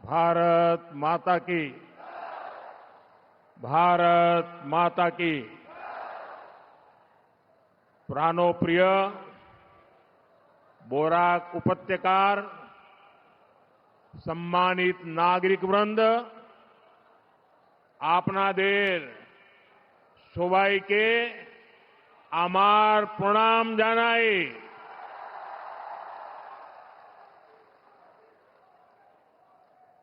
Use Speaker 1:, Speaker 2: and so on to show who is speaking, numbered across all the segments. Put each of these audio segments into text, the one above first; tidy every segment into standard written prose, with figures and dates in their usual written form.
Speaker 1: भारत माता की। भारत माता की। प्राणोप्रिय बोराक उपत्यकार, सम्मानित नागरिक वृंद, आपनादेर সবাইকে আমার প্রণাম জানাই।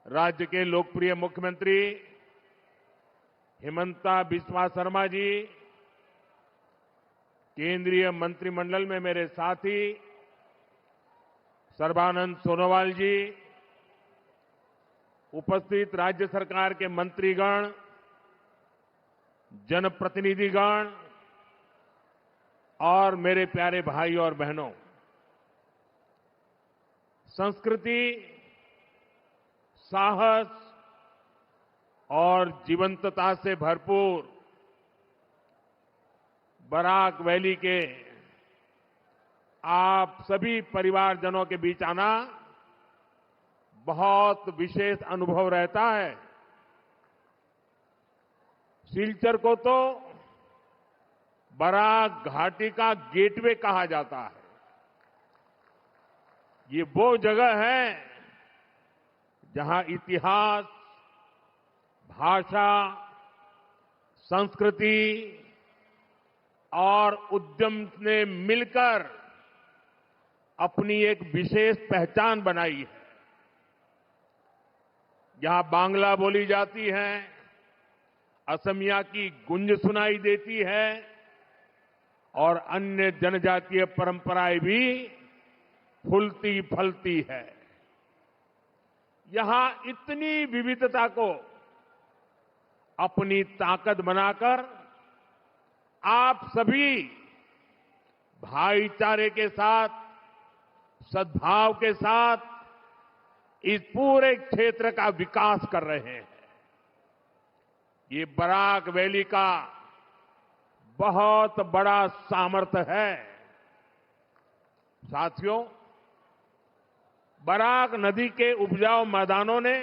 Speaker 1: राज्य के लोकप्रिय मुख्यमंत्री हिमंता बिस्वा शर्मा जी, केंद्रीय मंत्रिमंडल में मेरे साथी सर्बानंद सोनोवाल जी, उपस्थित राज्य सरकार के मंत्रीगण, जनप्रतिनिधिगण और मेरे प्यारे भाई और बहनों, संस्कृति, साहस और जीवंतता से भरपूर बराक वैली के आप सभी परिवारजनों के बीच आना बहुत विशेष अनुभव रहता है। सिलचर को तो बराक घाटी का गेटवे कहा जाता है। ये वो जगह है जहां इतिहास, भाषा, संस्कृति और उद्यम ने मिलकर अपनी एक विशेष पहचान बनाई है। यहां बांग्ला बोली जाती है, असमिया की गूंज सुनाई देती है और अन्य जनजातीय परंपराएं भी फूलती फलती है। यहां इतनी विविधता को अपनी ताकत बनाकर आप सभी भाईचारे के साथ, सद्भाव के साथ इस पूरे क्षेत्र का विकास कर रहे हैं। ये बराक वैली का बहुत बड़ा सामर्थ्य है। साथियों, बराक नदी के उपजाऊ मैदानों ने,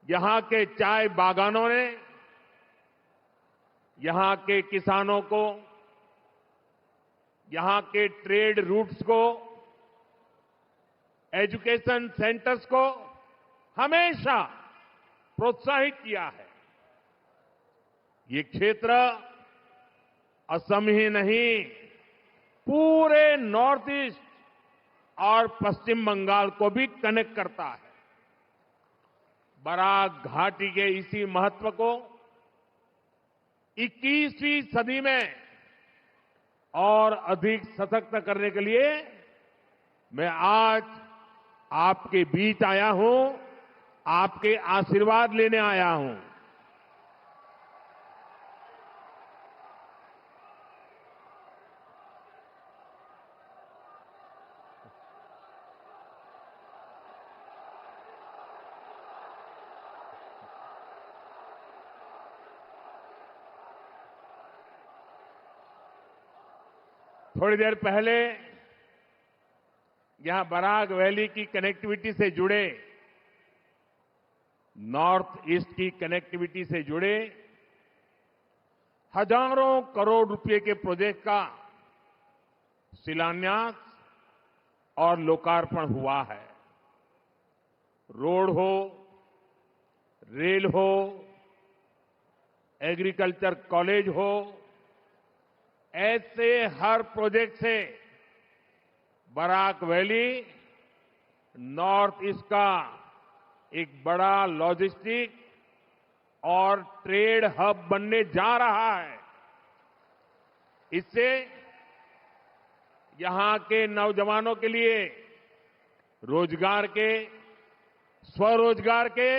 Speaker 1: यहां के चाय बागानों ने, यहां के किसानों को, यहां के ट्रेड रूट्स को, एजुकेशन सेंटर्स को हमेशा प्रोत्साहित किया है। ये क्षेत्र असम ही नहीं, पूरे नॉर्थ ईस्ट और पश्चिम बंगाल को भी कनेक्ट करता है। बराक घाटी के इसी महत्व को 21वीं सदी में और अधिक सशक्त करने के लिए मैं आज आपके बीच आया हूं, आपके आशीर्वाद लेने आया हूं। थोड़ी देर पहले यहां बराक वैली की कनेक्टिविटी से जुड़े, नॉर्थ ईस्ट की कनेक्टिविटी से जुड़े हजारों करोड़ रुपए के प्रोजेक्ट का शिलान्यास और लोकार्पण हुआ है। रोड हो, रेल हो, एग्रीकल्चर कॉलेज हो, ऐसे हर प्रोजेक्ट से बराक वैली नॉर्थ ईस्ट का एक बड़ा लॉजिस्टिक और ट्रेड हब बनने जा रहा है। इससे यहां के नौजवानों के लिए रोजगार के, स्वरोजगार के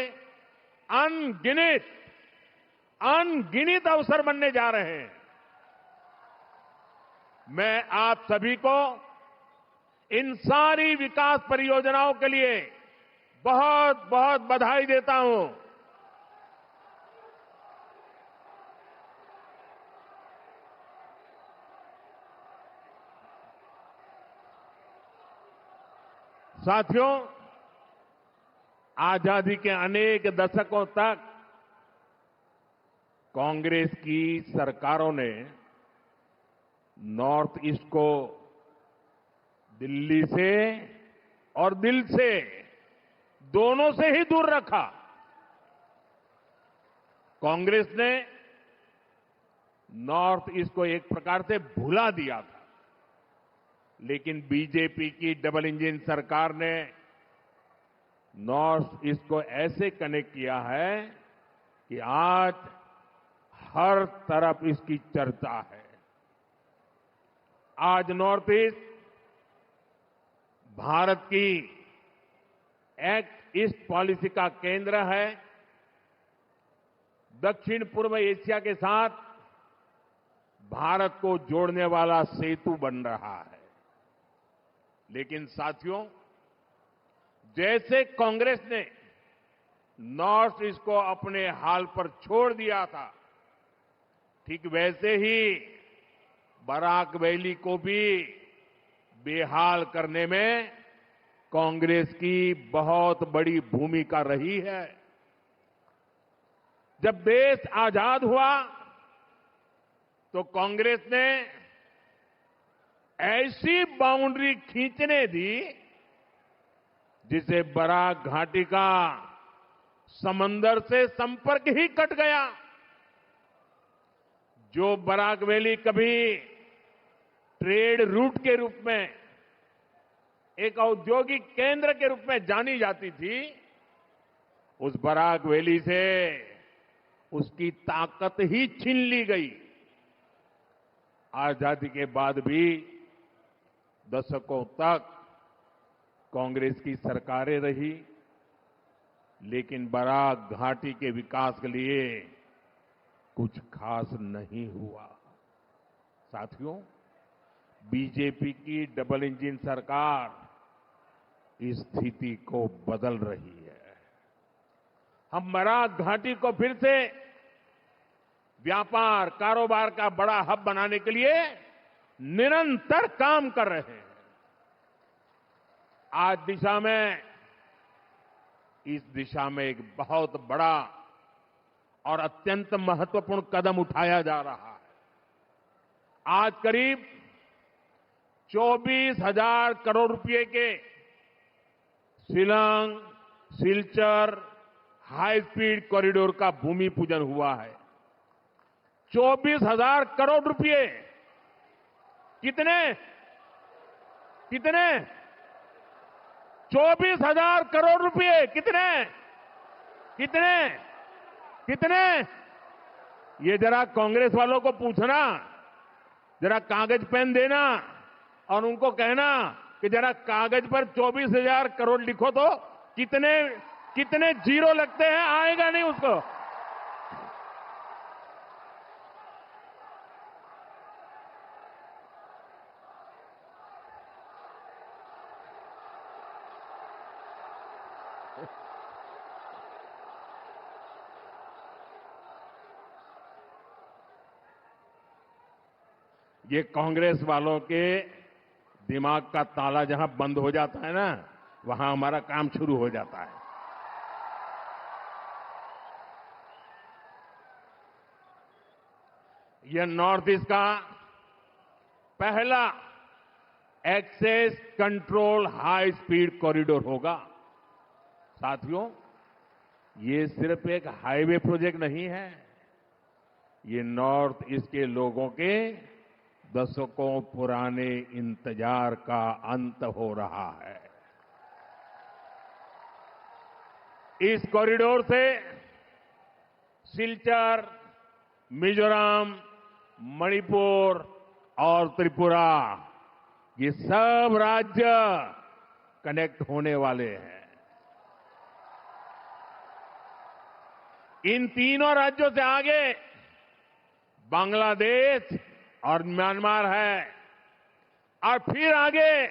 Speaker 1: अनगिनत अवसर बनने जा रहे हैं। मैं आप सभी को इन सारी विकास परियोजनाओं के लिए बहुत बहुत बधाई देता हूं। साथियों, आजादी के अनेक दशकों तक कांग्रेस की सरकारों ने नॉर्थ ईस्ट को दिल्ली से और दिल से दोनों से ही दूर रखा। कांग्रेस ने नॉर्थ ईस्ट को एक प्रकार से भुला दिया था, लेकिन बीजेपी की डबल इंजन सरकार ने नॉर्थ ईस्ट को ऐसे कनेक्ट किया है कि आज हर तरफ इसकी चर्चा है। आज नॉर्थ ईस्ट भारत की एक्ट ईस्ट पॉलिसी का केंद्र है। दक्षिण पूर्व एशिया के साथ भारत को जोड़ने वाला सेतु बन रहा है। लेकिन साथियों, जैसे कांग्रेस ने नॉर्थ ईस्ट को अपने हाल पर छोड़ दिया था, ठीक वैसे ही बराक वैली को भी बेहाल करने में कांग्रेस की बहुत बड़ी भूमिका रही है। जब देश आजाद हुआ तो कांग्रेस ने ऐसी बाउंड्री खींचने दी जिसे बराक घाटी का समंदर से संपर्क ही कट गया। जो बराक वैली कभी ट्रेड रूट के रूप में, एक औद्योगिक केंद्र के रूप में जानी जाती थी, उस बराक वैली से उसकी ताकत ही छीन ली गई। आजादी के बाद भी दशकों तक कांग्रेस की सरकारें रही, लेकिन बराक घाटी के विकास के लिए कुछ खास नहीं हुआ। साथियों, बीजेपी की डबल इंजन सरकार इस स्थिति को बदल रही है। हम बराक घाटी को फिर से व्यापार कारोबार का बड़ा हब बनाने के लिए निरंतर काम कर रहे हैं। आज इस दिशा में एक बहुत बड़ा और अत्यंत महत्वपूर्ण कदम उठाया जा रहा है। आज करीब 24,000 करोड़ रुपए के Shillong Silchar high speed corridor का भूमि पूजन हुआ है। 24,000 करोड़ रुपए। कितने 24,000 करोड़ रुपए। कितने ये जरा कांग्रेस वालों को पूछना, जरा कागज पेन देना और उनको कहना कि जरा कागज पर 24,000 करोड़ लिखो तो कितने जीरो लगते हैं, आएगा नहीं उसको। ये कांग्रेस वालों के दिमाग का ताला जहां बंद हो जाता है ना, वहां हमारा काम शुरू हो जाता है। यह नॉर्थ ईस्ट का पहला access control high speed corridor होगा। साथियों, ये सिर्फ एक हाईवे प्रोजेक्ट नहीं है, ये नॉर्थ ईस्ट के लोगों के दशकों पुराने इंतजार का अंत हो रहा है। इस कॉरिडोर से सिलचर, मिजोरम, मणिपुर और त्रिपुरा, ये सब राज्य कनेक्ट होने वाले हैं। इन तीनों राज्यों से आगे बांग्लादेश और म्यांमार है, और फिर आगे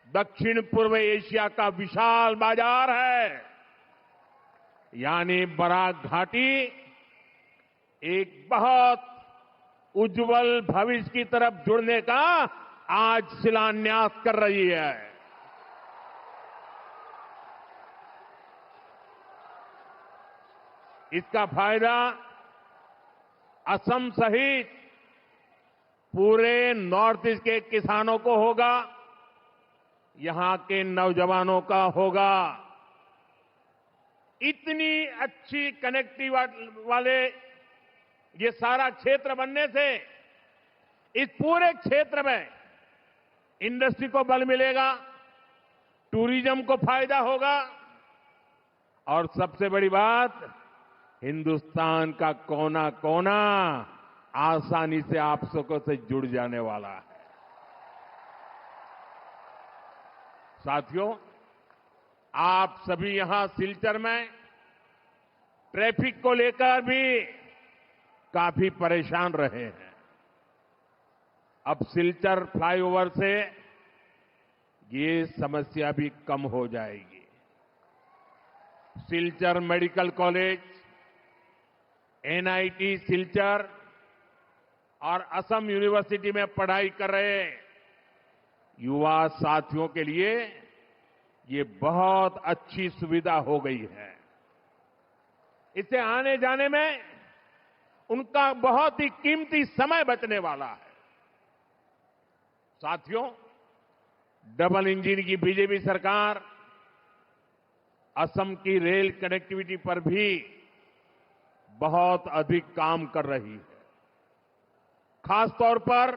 Speaker 1: दक्षिण पूर्व एशिया का विशाल बाजार है। यानी बराक घाटी एक बहुत उज्जवल भविष्य की तरफ जुड़ने का आज शिलान्यास कर रही है। इसका फायदा असम सहित पूरे नॉर्थ ईस्ट के किसानों को होगा, यहां के नौजवानों का होगा। इतनी अच्छी कनेक्टिविटी वाले ये सारा क्षेत्र बनने से इस पूरे क्षेत्र में इंडस्ट्री को बल मिलेगा, टूरिज्म को फायदा होगा और सबसे बड़ी बात, हिंदुस्तान का कोना कोना आसानी से आप सबको से जुड़ जाने वाला है। साथियों, आप सभी यहां सिलचर में ट्रैफिक को लेकर भी काफी परेशान रहे हैं। अब सिलचर फ्लाईओवर से ये समस्या भी कम हो जाएगी। Silchar medical college, NIT Silchar और असम यूनिवर्सिटी में पढ़ाई कर रहे युवा साथियों के लिए ये बहुत अच्छी सुविधा हो गई है। इससे आने जाने में उनका बहुत ही कीमती समय बचने वाला है। साथियों, डबल इंजन की बीजेपी सरकार असम की रेल कनेक्टिविटी पर भी बहुत अधिक काम कर रही है। खासतौर पर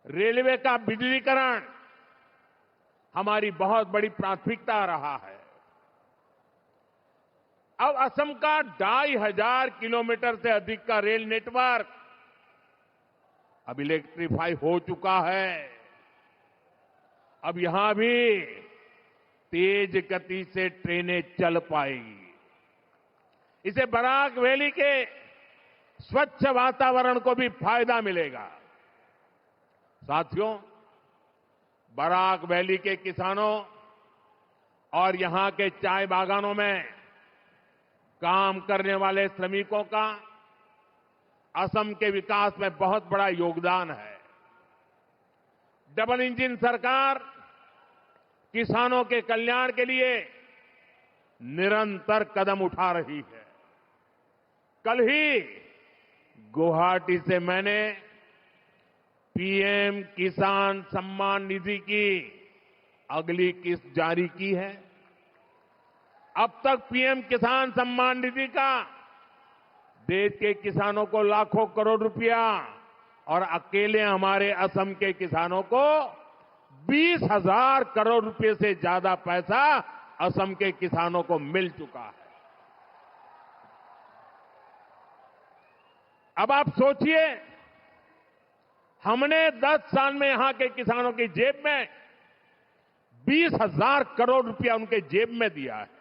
Speaker 1: रेलवे का बिजलीकरण हमारी बहुत बड़ी प्राथमिकता रहा है। अब असम का 2500 किलोमीटर से अधिक का रेल नेटवर्क अब इलेक्ट्रीफाई हो चुका है। अब यहां भी तेज गति से ट्रेनें चल पाएगी। इसे बराक वैली के स्वच्छ वातावरण को भी फायदा मिलेगा। साथियों, बराक वैली के किसानों और यहां के चाय बागानों में काम करने वाले श्रमिकों का असम के विकास में बहुत बड़ा योगदान है। डबल इंजन सरकार किसानों के कल्याण के लिए निरंतर कदम उठा रही है। कल ही गुवाहाटी से मैंने पीएम किसान सम्मान निधि की अगली किस्त जारी की है। अब तक पीएम किसान सम्मान निधि का देश के किसानों को लाखों करोड़ रुपया और अकेले हमारे असम के किसानों को 20,000 करोड़ रुपए से ज्यादा पैसा असम के किसानों को मिल चुका है। अब आप सोचिए, हमने 10 साल में यहां के किसानों की जेब में 20,000 करोड़ रुपया उनके जेब में दिया है।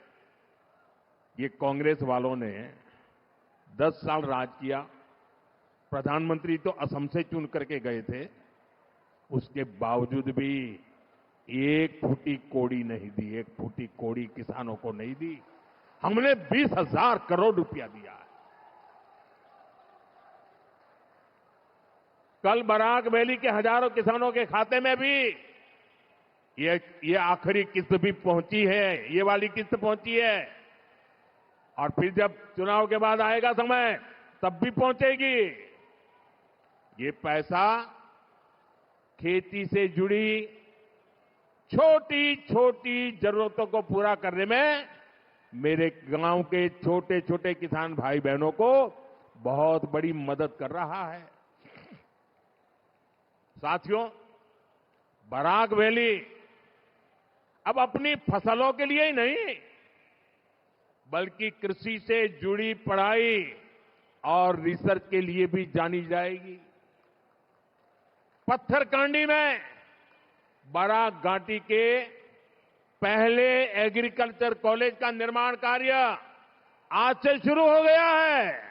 Speaker 1: ये कांग्रेस वालों ने 10 साल राज किया। प्रधानमंत्री तो असम से चुन करके गए थे, उसके बावजूद भी एक फूटी कोड़ी नहीं दी, एक फूटी कोड़ी किसानों को नहीं दी। हमने 20,000 करोड़ रुपया दिया है। कल बराक वैली के हजारों किसानों के खाते में भी ये आखिरी किस्त भी पहुंची है, ये वाली किस्त पहुंची है और फिर जब चुनाव के बाद आएगा समय तब भी पहुंचेगी। ये पैसा खेती से जुड़ी छोटी छोटी जरूरतों को पूरा करने में मेरे गांव के छोटे छोटे किसान भाई बहनों को बहुत बड़ी मदद कर रहा है। साथियों, बराक वैली अब अपनी फसलों के लिए ही नहीं बल्कि कृषि से जुड़ी पढ़ाई और रिसर्च के लिए भी जानी जाएगी। पत्थरकांडी में बराक घाटी के पहले एग्रीकल्चर कॉलेज का निर्माण कार्य आज से शुरू हो गया है।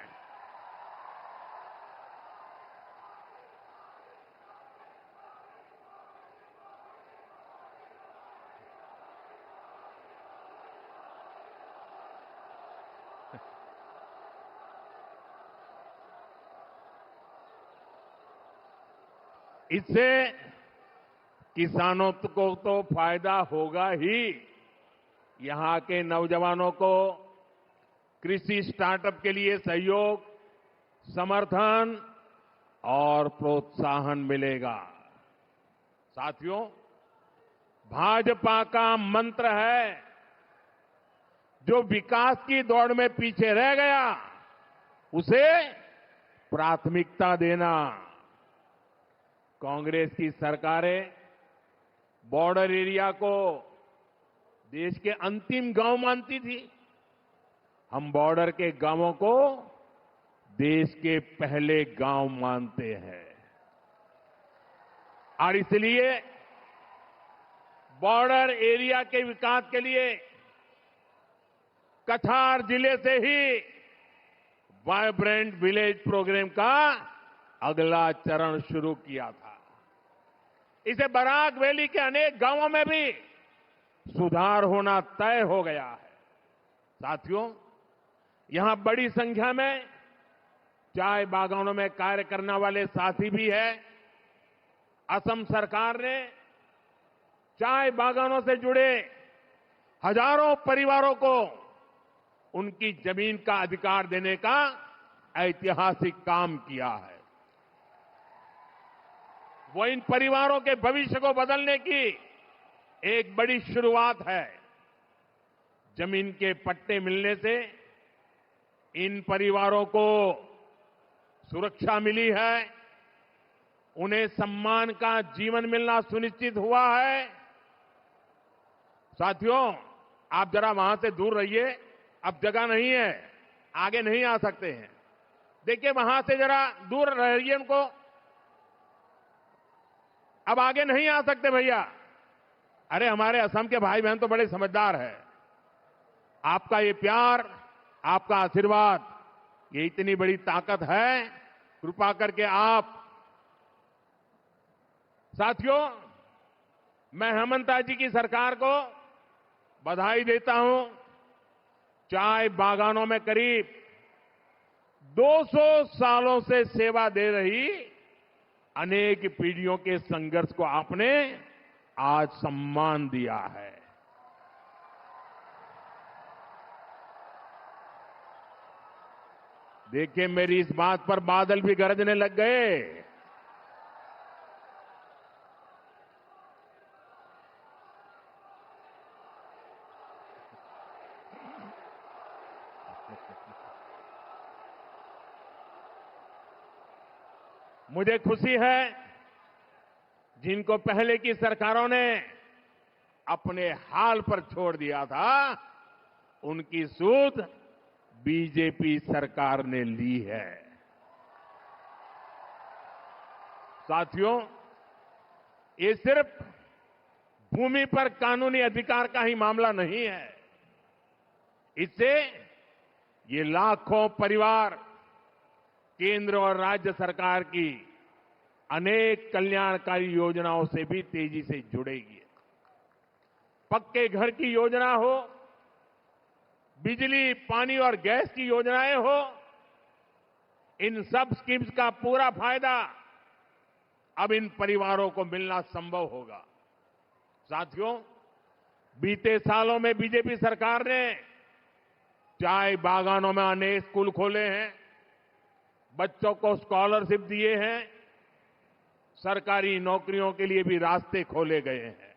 Speaker 1: इससे किसानों को तो फायदा होगा ही, यहां के नौजवानों को, कृषि स्टार्टअप के लिए सहयोग, समर्थन और प्रोत्साहन मिलेगा। साथियों, भाजपा का मंत्र है, जो विकास की दौड़ में पीछे रह गया उसे प्राथमिकता देना। कांग्रेस की सरकारें बॉर्डर एरिया को देश के अंतिम गांव मानती थी। हम बॉर्डर के गांवों को देश के पहले गांव मानते हैं और इसलिए बॉर्डर एरिया के विकास के लिए कछार जिले से ही वाइब्रेंट विलेज प्रोग्राम का अगला चरण शुरू किया था। इसे बराक वैली के अनेक गांवों में भी सुधार होना तय हो गया है। साथियों, यहां बड़ी संख्या में चाय बागानों में कार्य करने वाले साथी भी हैं। असम सरकार ने चाय बागानों से जुड़े हजारों परिवारों को उनकी जमीन का अधिकार देने का ऐतिहासिक काम किया है। वो इन परिवारों के भविष्य को बदलने की एक बड़ी शुरुआत है। जमीन के पट्टे मिलने से इन परिवारों को सुरक्षा मिली है, उन्हें सम्मान का जीवन मिलना सुनिश्चित हुआ है। साथियों, आप जरा वहां से दूर रहिए, अब जगह नहीं है, आगे नहीं आ सकते हैं। देखिए, वहां से जरा दूर रहिए उनको, अब आगे नहीं आ सकते भैया। अरे, हमारे असम के भाई बहन तो बड़े समझदार हैं। आपका ये प्यार, आपका आशीर्वाद, ये इतनी बड़ी ताकत है। कृपा करके आप। साथियों, मैं हेमंता जी की सरकार को बधाई देता हूं। चाय बागानों में करीब 200 सालों से सेवा दे रही अनेक पीढ़ियों के संघर्ष को आपने आज सम्मान दिया है। देखिए, मेरी इस बात पर बादल भी गरजने लग गए। मुझे खुशी है, जिनको पहले की सरकारों ने अपने हाल पर छोड़ दिया था, उनकी सूध बीजेपी सरकार ने ली है। साथियों, ये सिर्फ भूमि पर कानूनी अधिकार का ही मामला नहीं है। इससे ये लाखों परिवार केंद्र और राज्य सरकार की अनेक कल्याणकारी योजनाओं से भी तेजी से जुड़ेगी। पक्के घर की योजना हो, बिजली, पानी और गैस की योजनाएं हो, इन सब स्कीम्स का पूरा फायदा अब इन परिवारों को मिलना संभव होगा। साथियों, बीते सालों में बीजेपी सरकार ने चाय बागानों में अनेक स्कूल खोले हैं, बच्चों को स्कॉलरशिप दिए हैं, सरकारी नौकरियों के लिए भी रास्ते खोले गए हैं।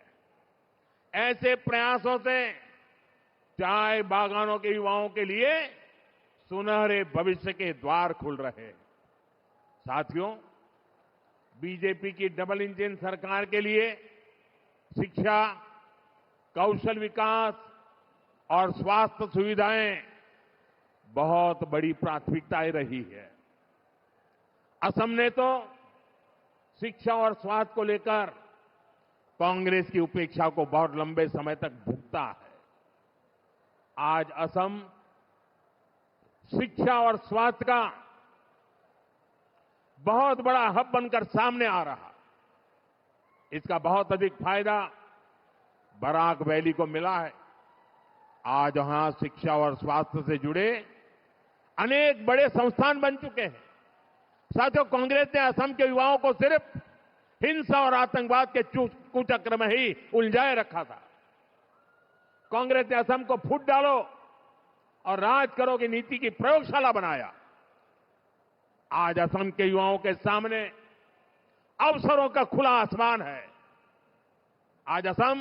Speaker 1: ऐसे प्रयासों से चाय बागानों के युवाओं के लिए सुनहरे भविष्य के द्वार खुल रहे हैं। साथियों, बीजेपी की डबल इंजन सरकार के लिए शिक्षा, कौशल विकास और स्वास्थ्य सुविधाएं बहुत बड़ी प्राथमिकताएं रही है। असम ने तो शिक्षा और स्वास्थ्य को लेकर कांग्रेस की उपेक्षा को बहुत लंबे समय तक भुगता है। आज असम शिक्षा और स्वास्थ्य का बहुत बड़ा हब बनकर सामने आ रहा। इसका बहुत अधिक फायदा बराक वैली को मिला है। आज वहां शिक्षा और स्वास्थ्य से जुड़े अनेक बड़े संस्थान बन चुके हैं। साथियों, कांग्रेस ने असम के युवाओं को सिर्फ हिंसा और आतंकवाद के कुचक्र में ही उलझाए रखा था। कांग्रेस ने असम को फूट डालो, और राज करो की नीति की प्रयोगशाला बनाया। आज असम के युवाओं के सामने अवसरों का खुला आसमान है। आज असम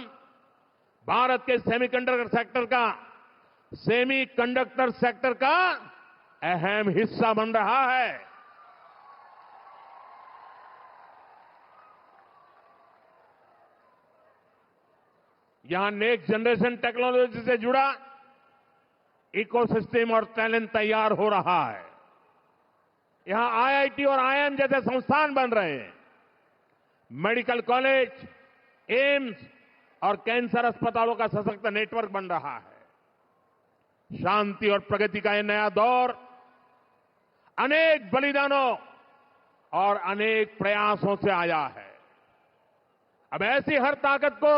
Speaker 1: भारत के सेमीकंडक्टर सेक्टर का अहम हिस्सा बन रहा है। यहां नेक्स्ट जनरेशन टेक्नोलॉजी से जुड़ा इकोसिस्टम और टैलेंट तैयार हो रहा है। यहां आईआईटी और आईआईएम जैसे संस्थान बन रहे हैं। मेडिकल कॉलेज, एम्स और कैंसर अस्पतालों का सशक्त नेटवर्क बन रहा है। शांति और प्रगति का यह नया दौर अनेक बलिदानों और अनेक प्रयासों से आया है। अब ऐसी हर ताकत को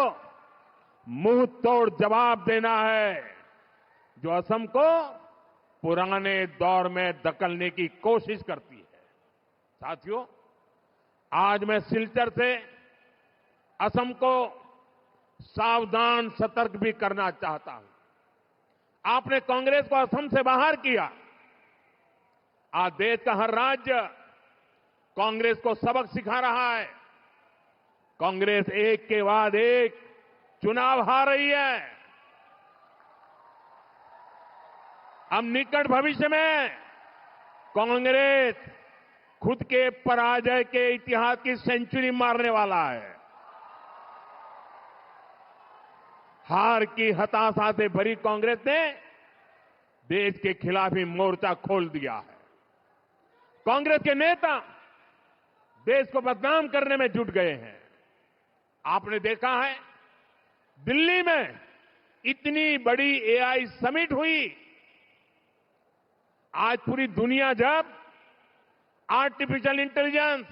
Speaker 1: मुंह तोड़ जवाब देना है जो असम को पुराने दौर में धकेलने की कोशिश करती है। साथियों, आज मैं सिलचर से असम को सावधान सतर्क भी करना चाहता हूं। आपने कांग्रेस को असम से बाहर किया। आज देश का हर राज्य कांग्रेस को सबक सिखा रहा है। कांग्रेस एक के बाद एक चुनाव हार रही है। अब निकट भविष्य में कांग्रेस खुद के पराजय के इतिहास की सेंचुरी मारने वाला है। हार की हताशा से भरी कांग्रेस ने देश के खिलाफ ही मोर्चा खोल दिया है। कांग्रेस के नेता देश को बदनाम करने में जुट गए हैं। आपने देखा है, दिल्ली में इतनी बड़ी एआई समिट हुई। आज पूरी दुनिया जब आर्टिफिशियल इंटेलिजेंस,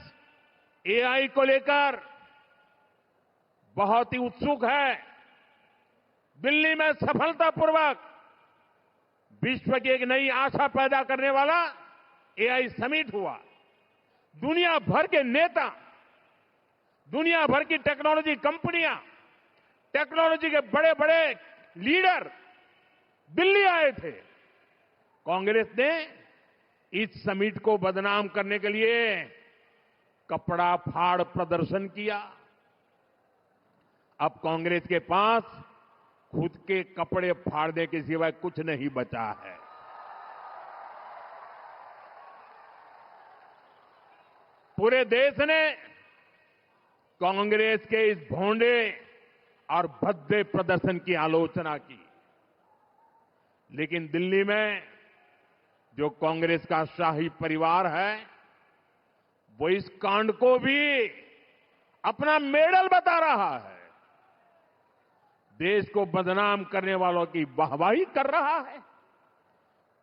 Speaker 1: एआई को लेकर बहुत ही उत्सुक है, दिल्ली में सफलतापूर्वक विश्व की एक नई आशा पैदा करने वाला एआई समिट हुआ। दुनिया भर के नेता, दुनिया भर की टेक्नोलॉजी कंपनियां, टेक्नोलॉजी के बड़े बड़े लीडर दिल्ली आए थे। कांग्रेस ने इस समिट को बदनाम करने के लिए कपड़ा फाड़ प्रदर्शन किया। अब कांग्रेस के पास खुद के कपड़े फाड़ने के सिवाय कुछ नहीं बचा है। पूरे देश ने कांग्रेस के इस भोंडे और भद्दे प्रदर्शन की आलोचना की, लेकिन दिल्ली में जो कांग्रेस का शाही परिवार है वो इस कांड को भी अपना मेडल बता रहा है। देश को बदनाम करने वालों की वाहवाही कर रहा है।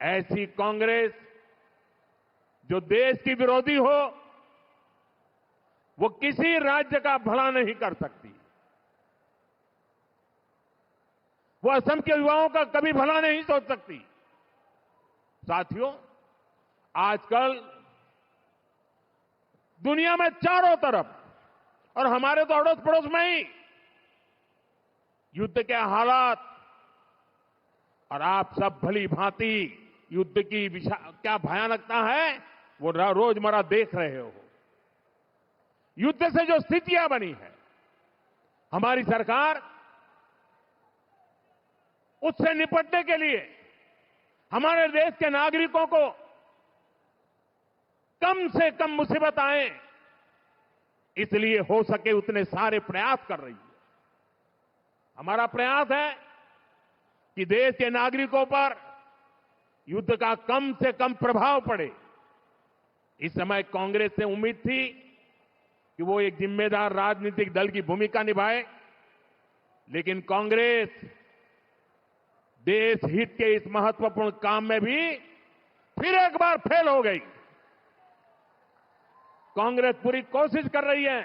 Speaker 1: ऐसी कांग्रेस जो देश की विरोधी हो, वो किसी राज्य का भला नहीं कर सकती। वो असम के युवाओं का कभी भला नहीं सोच सकती। साथियों, आजकल दुनिया में चारों तरफ और हमारे तो अड़ोस पड़ोस में ही युद्ध के हालात, और आप सब भली भांति युद्ध की क्या भयानकता है वो रोजमर्रा देख रहे हो। युद्ध से जो स्थितियां बनी है, हमारी सरकार उससे निपटने के लिए हमारे देश के नागरिकों को कम से कम मुसीबत आए, इसलिए हो सके उतने सारे प्रयास कर रही है। हमारा प्रयास है कि देश के नागरिकों पर युद्ध का कम से कम प्रभाव पड़े। इस समय कांग्रेस से उम्मीद थी कि वो एक जिम्मेदार राजनीतिक दल की भूमिका निभाए, लेकिन कांग्रेस देश हित के इस महत्वपूर्ण काम में भी फिर एक बार फेल हो गई। कांग्रेस पूरी कोशिश कर रही है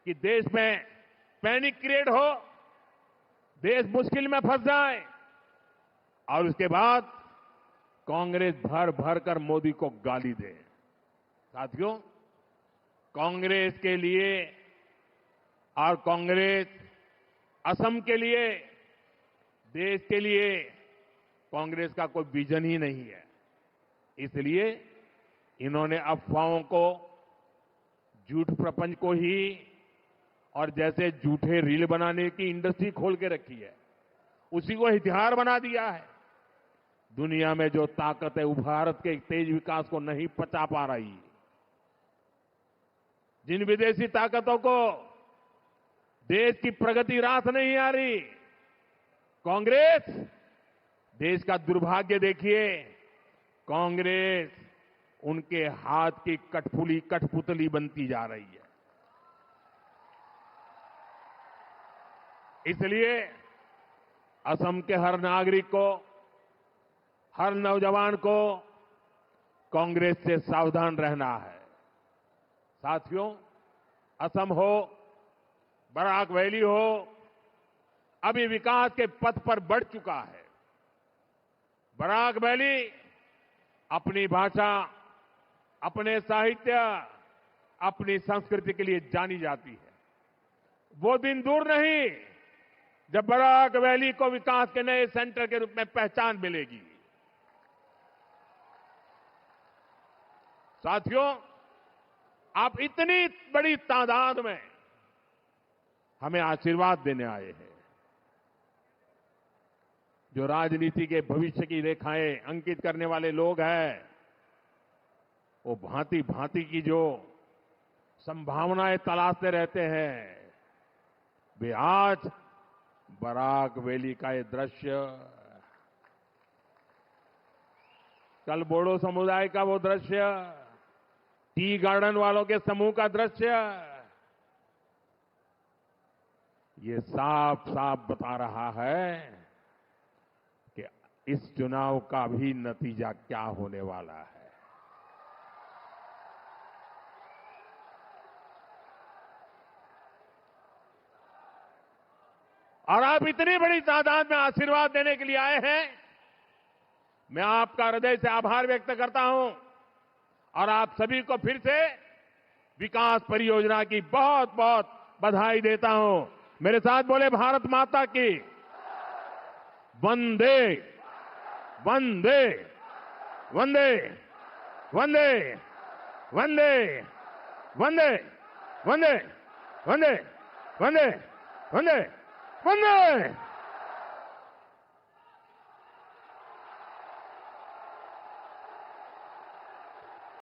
Speaker 1: कि देश में पैनिक क्रिएट हो, देश मुश्किल में फंस जाए, और उसके बाद कांग्रेस भर भर कर मोदी को गाली दे। साथियों, कांग्रेस के लिए और कांग्रेस असम के लिए, देश के लिए कांग्रेस का कोई विजन ही नहीं है। इसलिए इन्होंने अफवाहों को, झूठ प्रपंच को ही, और जैसे झूठे रील बनाने की इंडस्ट्री खोल के रखी है, उसी को हथियार बना दिया है। दुनिया में जो ताकत है वो भारत के तेज विकास को नहीं पचा पा रही। जिन विदेशी ताकतों को देश की प्रगति रास नहीं आ रही, कांग्रेस, देश का दुर्भाग्य देखिए, कांग्रेस उनके हाथ की कठपुतली बनती जा रही है। इसलिए असम के हर नागरिक को, हर नौजवान को कांग्रेस से सावधान रहना है। साथियों, असम हो, बराक वैली हो, अभी विकास के पथ पर बढ़ चुका है। बराक वैली अपनी भाषा, अपने साहित्य, अपनी संस्कृति के लिए जानी जाती है। वो दिन दूर नहीं जब बराक वैली को विकास के नए सेंटर के रूप में पहचान मिलेगी। साथियों, आप इतनी बड़ी तादाद में हमें आशीर्वाद देने आए हैं। जो राजनीति के भविष्य की रेखाएं अंकित करने वाले लोग हैं, वो भांति भांति की जो संभावनाएं तलाशते रहते हैं, वे आज बराक वैली का ये दृश्य, कल बोडो समुदाय का वो दृश्य, टी गार्डन वालों के समूह का दृश्य, ये साफ साफ बता रहा है कि इस चुनाव का भी नतीजा क्या होने वाला है। और आप इतनी बड़ी तादाद में आशीर्वाद देने के लिए आए हैं, मैं आपका हृदय से आभार व्यक्त करता हूं और आप सभी को फिर से विकास परियोजना की बहुत बहुत बधाई देता हूं। मेरे साथ बोले, भारत माता की वंदे वंदे वंदे वंदे वंदे वंदे वंदे वंदे वंदे वंदे वंदे